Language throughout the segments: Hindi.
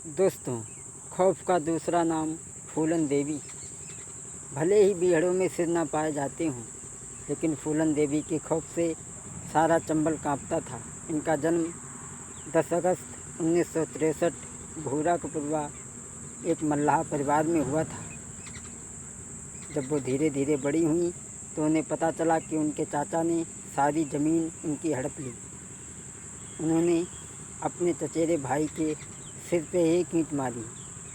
दोस्तों, खौफ का दूसरा नाम फूलन देवी। भले ही बीहड़ों में सिर न पाए जाते हों, लेकिन फूलन देवी के खौफ से सारा चंबल कांपता था। इनका जन्म 10 अगस्त 1963 भूरा कपुरवा एक मल्लाह परिवार में हुआ था। जब वो धीरे धीरे बड़ी हुई तो उन्हें पता चला कि उनके चाचा ने सारी ज़मीन उनकी हड़प ली। उन्होंने अपने चचेरे भाई के सिर पे एक ईंट मारी।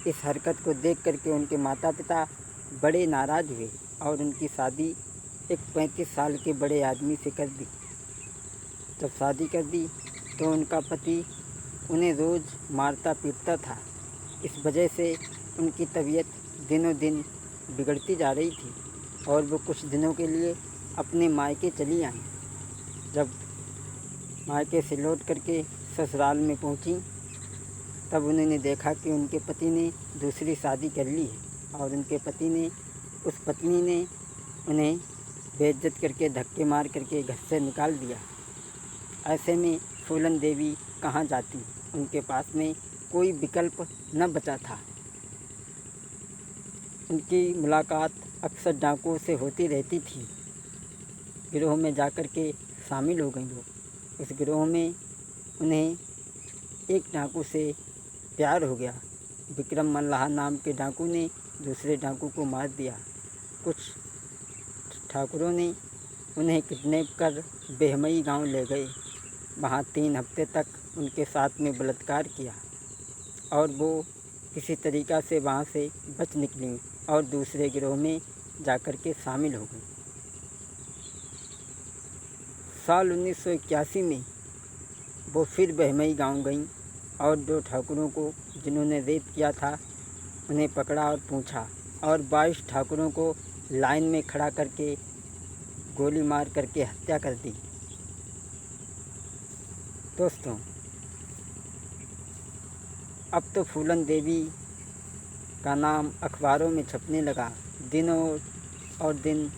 इस हरकत को देख करके उनके माता पिता बड़े नाराज़ हुए और उनकी शादी एक 35 साल के बड़े आदमी से कर दी। जब शादी कर दी तो उनका पति उन्हें रोज़ मारता पीटता था। इस वजह से उनकी तबीयत दिनों दिन बिगड़ती जा रही थी और वो कुछ दिनों के लिए अपने मायके चली आईं। जब मायके से लौट करके ससुराल में पहुंची, तब उन्होंने देखा कि उनके पति ने दूसरी शादी कर ली है और उनके पति ने उस पत्नी ने उन्हें बेइज्जत करके धक्के मार करके घर से निकाल दिया। ऐसे में फूलन देवी कहाँ जाती, उनके पास में कोई विकल्प न बचा था। उनकी मुलाकात अक्सर डाकुओं से होती रहती थी। गिरोह में जाकर के शामिल हो गई वो। उस गिरोह में उन्हें एक डाकू से प्यार हो गया। विक्रम मल्लाह नाम के डाकू ने दूसरे डाकू को मार दिया। कुछ ठाकुरों ने उन्हें किडनैप कर बेहमई गांव ले गए। वहां 3 हफ्ते तक उनके साथ में बलात्कार किया और वो किसी तरीक़ा से वहां से बच निकली और दूसरे गिरोह में जाकर के शामिल हो गई। साल 1981 में वो फिर बहमई गांव गईं और 2 ठाकुरों को जिन्होंने रेप किया था उन्हें पकड़ा और पूछा और 22 ठाकुरों को लाइन में खड़ा करके गोली मार करके हत्या कर दी। दोस्तों, अब तो फूलन देवी का नाम अखबारों में छपने लगा। दिनों और दिन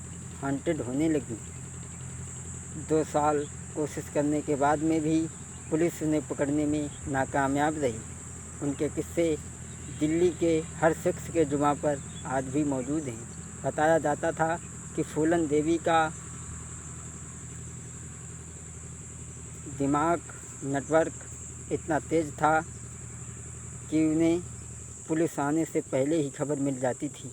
हॉन्टेड होने लगी। 2 साल कोशिश करने के बाद में भी पुलिस उन्हें पकड़ने में नाकामयाब रही। उनके किस्से दिल्ली के हर शख्स के जुबां पर आज भी मौजूद हैं। बताया जाता था कि फूलन देवी का दिमाग नेटवर्क इतना तेज़ था कि उन्हें पुलिस आने से पहले ही खबर मिल जाती थी।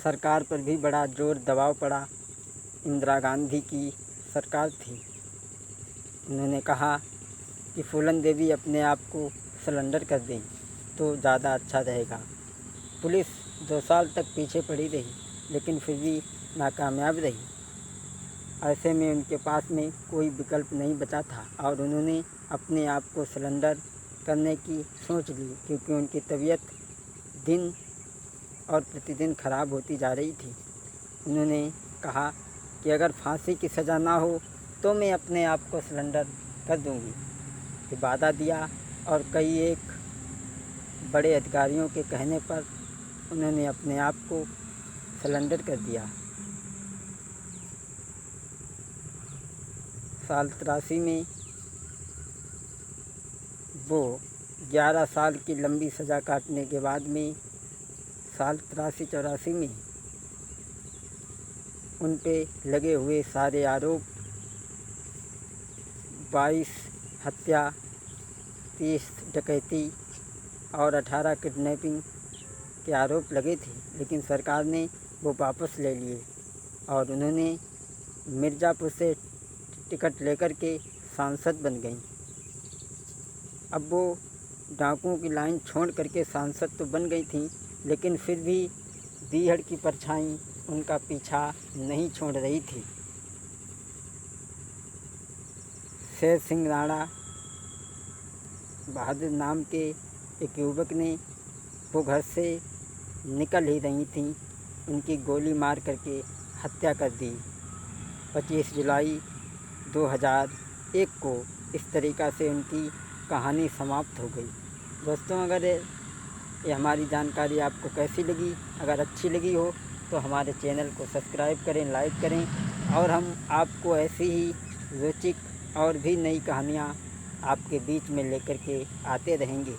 सरकार पर भी बड़ा ज़ोर दबाव पड़ा। इंदिरा गांधी की सरकार थी। उन्होंने कहा कि फूलन देवी अपने आप को सरेंडर कर दें तो ज़्यादा अच्छा रहेगा। पुलिस 2 साल तक पीछे पड़ी रही, लेकिन फिर भी नाकामयाब रही। ऐसे में उनके पास में कोई विकल्प नहीं बचा था और उन्होंने अपने आप को सरेंडर करने की सोच ली, क्योंकि उनकी तबीयत दिन और प्रतिदिन ख़राब होती जा रही थी। उन्होंने कहा कि अगर फांसी की सज़ा ना हो तो मैं अपने आप को सरेंडर कर दूंगी। फिर वादा दिया और कई एक बड़े अधिकारियों के कहने पर उन्होंने अपने आप को सरेंडर कर दिया। साल 83 में वो 11 साल की लंबी सज़ा काटने के बाद में साल 83-84 में उन पे लगे हुए सारे आरोप 22 हत्या, 30 डकैती और 18 किडनैपिंग के आरोप लगे थे, लेकिन सरकार ने वो वापस ले लिए और उन्होंने मिर्ज़ापुर से टिकट लेकर के सांसद बन गईं। अब वो डाकुओं की लाइन छोड़ करके सांसद तो बन गई थी, लेकिन फिर भी बीहड़ की परछाई उनका पीछा नहीं छोड़ रही थी। शेर सिंह राणा बहादुर नाम के एक युवक ने वो घर से निकल ही रही थी, उनकी गोली मार करके हत्या कर दी। 25 जुलाई 2001 को इस तरीक़ा से उनकी कहानी समाप्त हो गई। दोस्तों, अगर ये हमारी जानकारी आपको कैसी लगी, अगर अच्छी लगी हो तो हमारे चैनल को सब्सक्राइब करें, लाइक करें और हम आपको ऐसी ही रोचक और भी नई कहानियाँ आपके बीच में लेकर के आते रहेंगे।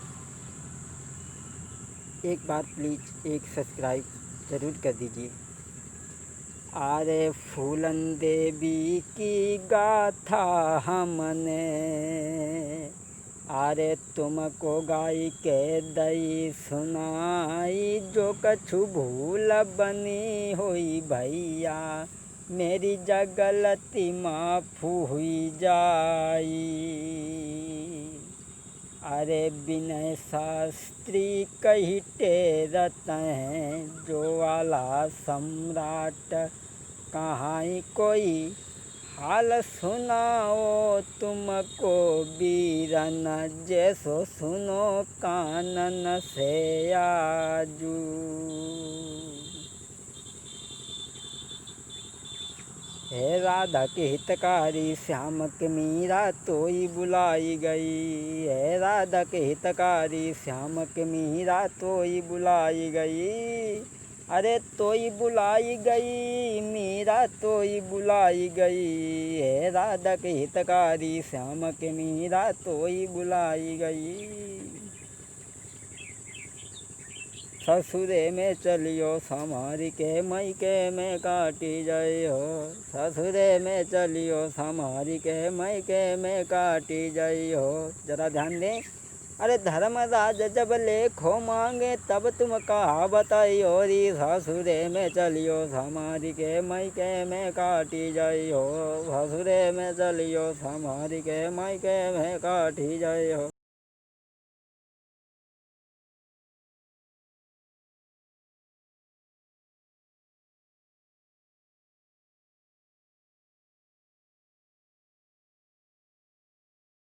एक बार प्लीज़ एक सब्सक्राइब ज़रूर कर दीजिए। अरे फूलन देवी की गाथा हमने, अरे तुमको गाई के दई सुनाई, जो कछु भूल बनी हुई भैया, मेरी जगलती माफ़ हुई जाई। अरे विनय शास्त्री कही टेरत हैं, जो वाला सम्राट कहाँ कोई हाल सुनाओ तुमको वीरन, जैसो सुनो कानन से आजू। हे राधा के हितकारी श्याम के मीरा तोई बुलाई गई, हे राधा के हितकारी श्याम के मीरा तोई बुलाई गई। अरे तोई बुलाई गई मीरा तोई बुलाई गई, हे राधा के हितकारी श्याम के मीरा तोई बुलाई गई। ससुरे में चलियो संभारी के मैके में काटी जाइयो, ससुरे में चलियो संभारी के मैके में काटी जाइयो। जरा ध्यान दें। अरे धर्मराज जब लेखो मांगे तब तुम कहा बताइयो री, ससुरे में चलियो संभारी के मैके में काटी जाइयो, ससुरे में चलियो संभारी के मैके में काटी जाइयो।